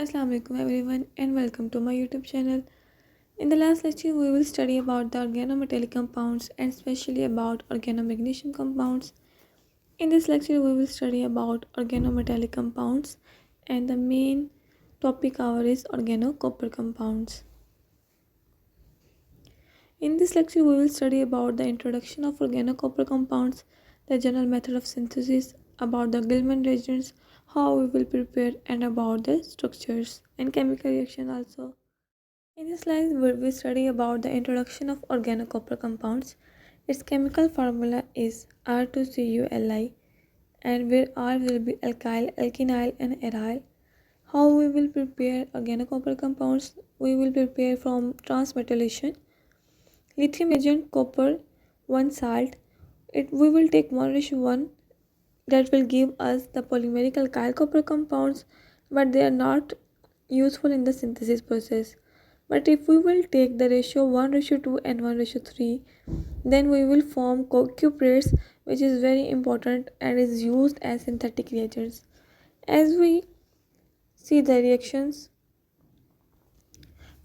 Assalamualaikum everyone and welcome to my YouTube channel. In the last lecture we will study about the organometallic compounds and especially about organomagnesium compounds. In this lecture we will study about organometallic compounds and the main topic our is organocopper compounds. In this lecture we will study about the introduction of organocopper compounds, the general method of synthesis, about the Gilman reagents, how we will prepare and about the structures and chemical reaction also. In this slide, we will study about the introduction of organocopper compounds. Its chemical formula is R2CuLi, and where R will be alkyl, alkenyl, and aryl. How we will prepare organocopper compounds? We will prepare from transmetallation. Lithium agent, copper, 1 salt. We will take 1:1. That will give us the polymeric alkyl copper compounds, but they are not useful in the synthesis process. But if we will take the ratio 1:2 and 1:3, then we will form cuprates, which is very important and is used as synthetic reagents. As we see the reactions,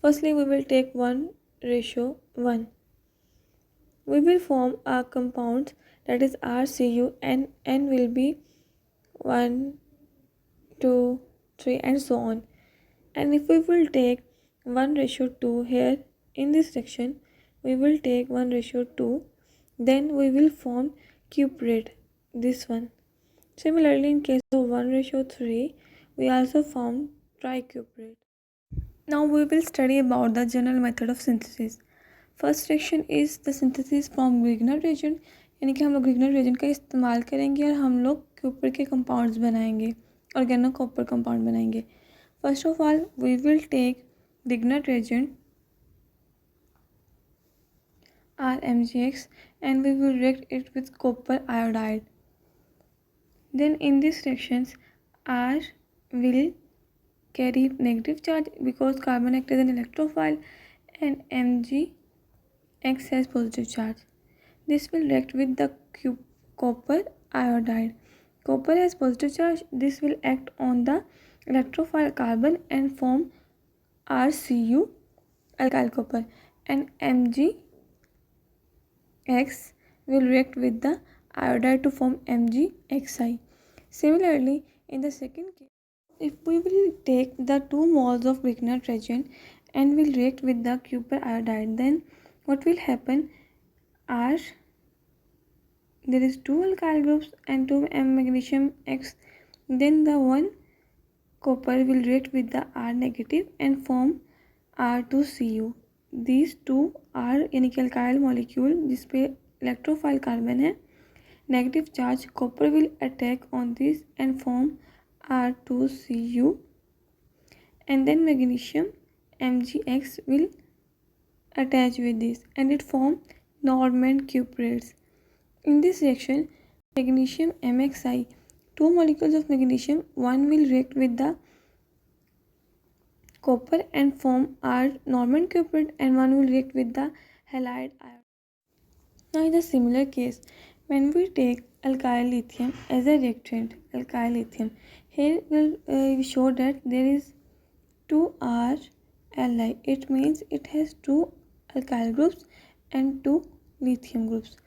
firstly we will take 1:1. We will form a compound that is RCU and N will be 1, 2, 3 and so on. And if we will take 1:2 here in this section, we will take 1:2, then we will form cuprate, this one. Similarly, in case of 1:3, we also form tricuprate. Now we will study about the general method of synthesis. First section is the synthesis from Grignard reagent, यानी कि हम लोग ग्रिग्नर reagent का इस्तेमाल करेंगे और हम लोग क्यूपर के कंपाउंड्स बनाएंगे, ऑर्गेनोकॉपर कंपाउंड बनाएंगे. First of all we will take Grignard reagent RMgX and we will react it with copper iodide. Then in these reactions R will carry negative charge because carbon acts as an electrophile and Mg X has positive charge. This will react with the copper iodide. Copper has positive charge. This will act on the electrophile carbon and form RCU, alkyl copper, and MgX will react with the iodide to form MgXi. Similarly, in the second case, if we will take the 2 moles of Grignard reagent and will react with the copper iodide, then what will happen? There is 2 alkyl groups and 2 magnesium X. Then the one copper will react with the R negative and form R2Cu. These two are यानी कि alkyl molecule जिस पे electrophile carbon है, negative charge copper will attack on this and form R2Cu, and then magnesium MgX will attach with this and it form Normand cuprates. In this reaction, magnesium MXi, 2 molecules of magnesium, one will react with the copper and form R Normand cuprate and one will react with the halide ion. Now in the similar case, when we take alkyl lithium as a reactant, alkyl lithium, here will show that there is 2R Li. It means it has 2 alkyl groups and 2 lithium groups.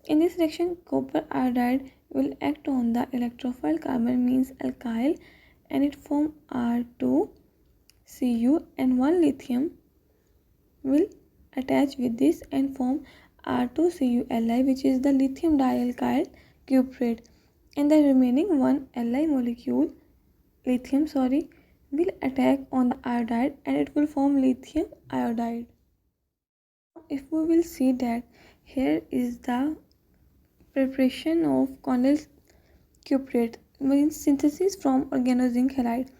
In this reaction, copper iodide will act on the electrophile carbon means alkyl and it form R2Cu and 1 lithium will attach with this and form R2CuLi, which is the lithium dialkyl cuprate, and the remaining 1 Li molecule, lithium will attack on the iodide and it will form lithium iodide. If we will see that here is the preparation of Connell's cuprate, means synthesis from organozinc halide.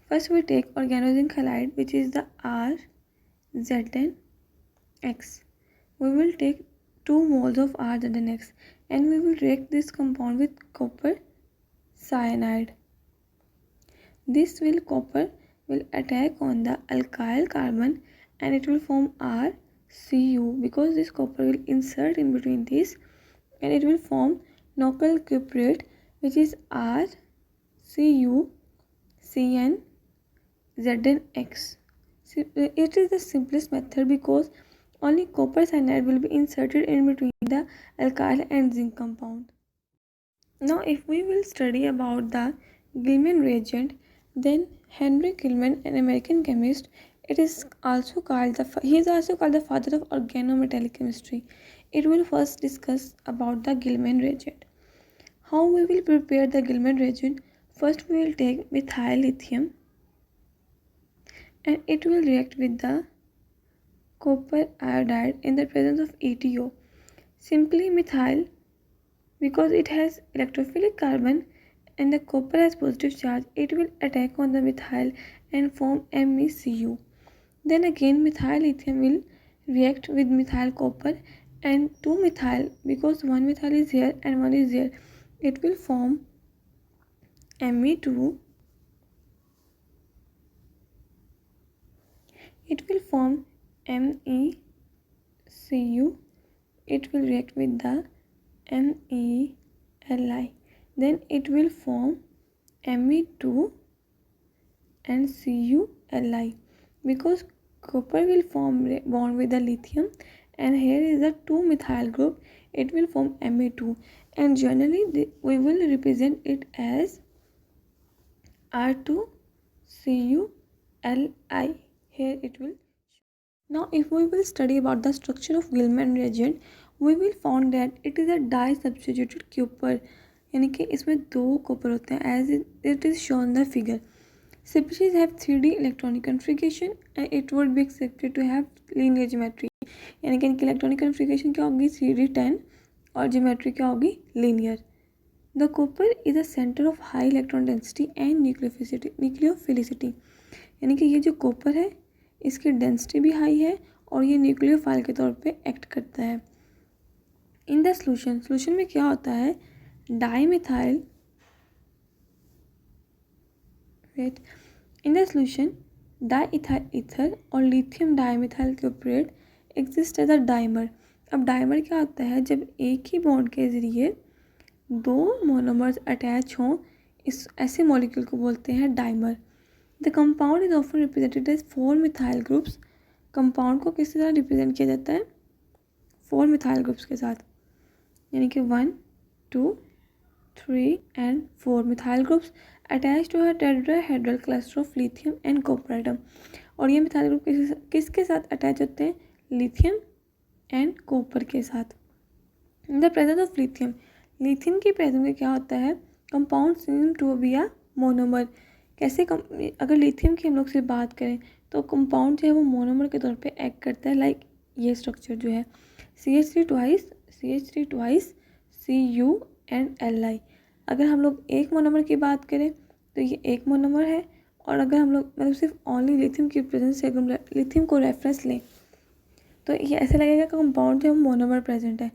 First we take organozinc halide, which is the RZnX. We will take 2 moles of RZnX and we will react this compound with copper cyanide. This copper will attack on the alkyl carbon and it will form RCu because this copper will insert in between this and it will form noble cuprate, which is RCuCN ZnX. It is the simplest method because only copper cyanide will be inserted in between the alkyl and zinc compound. Now if we will study about the Gilman reagent, then Henry Gilman, an American chemist, he is also called the father of organometallic chemistry. It will first discuss about the Gilman reagent. How we will prepare the Gilman reagent? First we will take methyl lithium and it will react with the copper iodide in the presence of EtO. Simply methyl, because it has electrophilic carbon and the copper has positive charge, it will attack on the methyl and form MECU. Then again methyl lithium will react with methyl copper and 2 methyl, because one methyl is here and one is here, it will form Me2. It will form MECU. It will react with the MELI. Then it will form Me2 and CuLi, because copper will form bond with the lithium and here is the 2 methyl group, it will form Me2 and generally we will represent it as R2CuLi. Here it will. Now if we will study about the structure of Gilman reagent, we will find that it is a di-substituted copper, यानी कि इसमें 2 copper होते हैं as it is shown the figure. Species have 3D electronic configuration and it would be accepted to have linear geometry. यानी कि इनकी electronic configuration क्या होगी 3D10 और ज्योमेट्री क्या होगी linear. The copper is a center of high electron density and nucleophilicity. यानी कि ये जो कॉपर है इसकी डेंसिटी भी हाई है और ये न्यूक्लियोफाइल के तौर पे एक्ट करता है. इन द सोल्यूशन में क्या होता है, dimethyl in the solution diethyl ether और lithium dimethyl cuprate exist as a dimer. अब डाइमर क्या होता है, जब एक ही बॉन्ड के ज़रिए 2 मोनोमर्स अटैच हों इस ऐसे मॉलिक्यूल को बोलते हैं dimer. The compound is often represented as 4 methyl groups. Compound को किस तरह रिप्रेजेंट किया जाता है 4 मिथाइल ग्रुप्स के साथ, यानी कि 1, 2, 3 and 4 methyl groups attach to a tetrahedral cluster of lithium and copper atom. और ये मिथाइल ग्रुप किसके साथ अटैच होते हैं, लिथियम एंड कॉपर के साथ. In the presence of lithium की प्रेजेंस में क्या होता है, compound seem to be a monomer. कैसे अगर लिथियम की हम लोग से बात करें तो कंपाउंड जो है वो मोनोमर के तौर पे एक्ट करता है. लाइक ये स्ट्रक्चर जो है CH3 twice Cu and Li. अगर हम लोग एक मोनोमर की बात करें तो ये एक मोनोमर है और अगर हम लोग मतलब सिर्फ ओनली लिथियम की प्रेजेंस से अगर लिथियम को रेफरेंस लें तो ये ऐसे लगेगा कि कंपाउंड जो है मोनोमर प्रेजेंट है.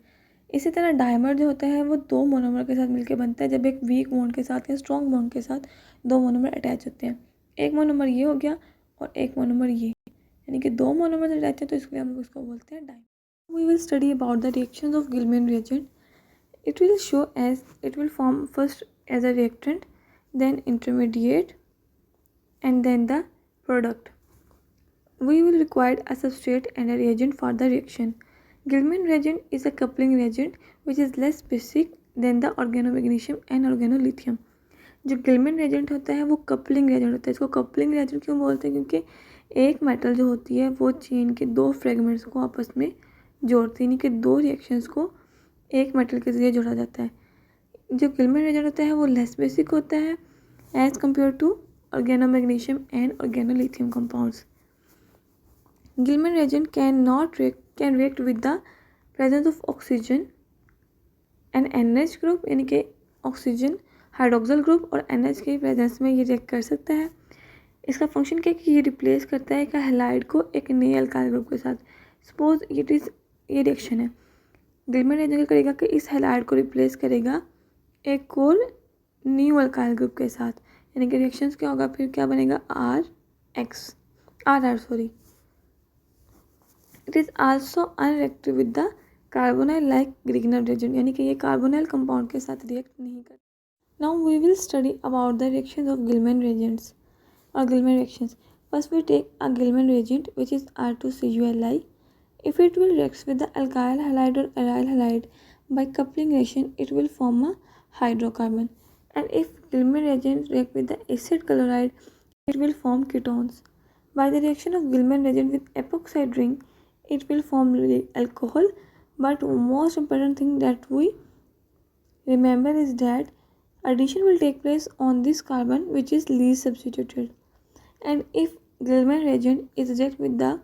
इसी तरह डाइमर जो होता है वो 2 मोनोमर के साथ मिलकर बनता है. जब एक वीक बॉन्ड के साथ या स्ट्रॉन्ग बॉन्ड के साथ 2 मोनोमर अटैच होते हैं, एक मोनोमर ये हो गया और एक मोनोमर ये, यानी कि 2 मोनोमर अटैच है तो इसलिए हम उसको बोलते हैं dimer. We will study about the reactions of Gilman reagent. It will show as it will form first as a reactant, then intermediate, and then the product. We will require a substrate and a reagent for the reaction. Gilman reagent is a coupling reagent which is less basic than the organomagnesium and organolithium. जो Gillman reagent होता है वो coupling reagent होता है. इसको coupling reagent क्यों बोलते हैं, क्योंकि एक मेटल जो होती है वो चेन के 2 फ्रेगमेंट्स को आपस में जोड़ती है, यानी कि 2 रिएक्शंस को एक मेटल के जरिए जोड़ा जाता है. जो गिलमैन reagent होता है वो लेस बेसिक होता है as compare to organomagnesium and organolithium compounds. Gilman reagent can react with the presence of oxygen and NH group, यानी कि ऑक्सीजन हाइड्रोक्सिल ग्रुप और NH के प्रेजेंस में ये रिएक्ट कर सकता है. इसका फंक्शन क्या है कि ये रिप्लेस करता है एक हैलाइड को एक नए अल्काइल ग्रुप के साथ. सपोज ये रिएक्शन है, गिलमैन reagent क्या करेगा कि इस हैलाइड को रिप्लेस करेगा एक और न्यू अल्काइल ग्रुप के साथ, यानी कि रिएक्शंस क्या होगा, फिर क्या बनेगा RR. It is also unreactive with the carbonyl like Grignard reagent, यानी कि ये कार्बोनाइल कंपाउंड के साथ रिएक्ट नहीं करता. Now we will study about the reactions of Gilman reagents. or Gilman reactions. First we take a Gilman reagent which is R2CuLi. If it will react with the alkyl halide or aryl halide by coupling reaction, it will form a hydrocarbon. And if Gilman reagent react with the acid chloride, it will form ketones. By the reaction of Gilman reagent with epoxide ring, it will form alcohol. But most important thing that we remember is that addition will take place on this carbon which is least substituted. And if Gilman reagent is react with the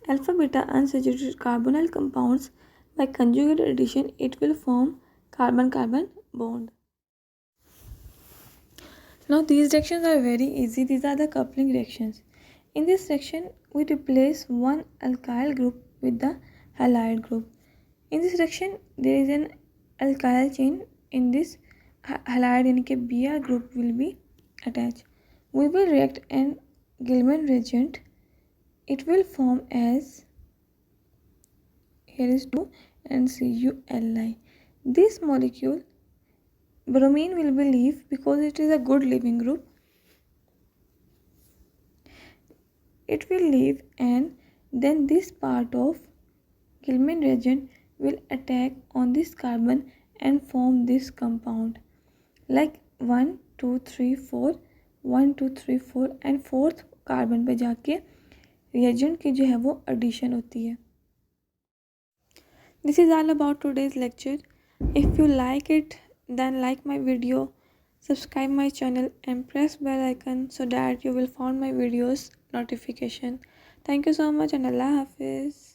alpha beta unsaturated carbonyl compounds by conjugate addition, it will form carbon-carbon bond. Now these reactions are very easy. These are the coupling reactions. In this reaction, we replace one alkyl group with the halide group. In this reaction, there is an alkyl chain. In this halide यानी कि Br group will be attached. We will react an Gilman reagent. It will form as, here is 2NCuLi. This molecule bromine will be leave because it is a good leaving group. It will leave and then this part of Gilman reagent will attack on this carbon and form this compound like 1 2 3 4 1 2 3 4 and fourth carbon पे जाके reagent की जो है वो addition होती है. This is all about today's lecture. If you like it, then like my video, subscribe my channel and press bell icon so that you will find my videos notification. Thank you so much and Allah Hafiz.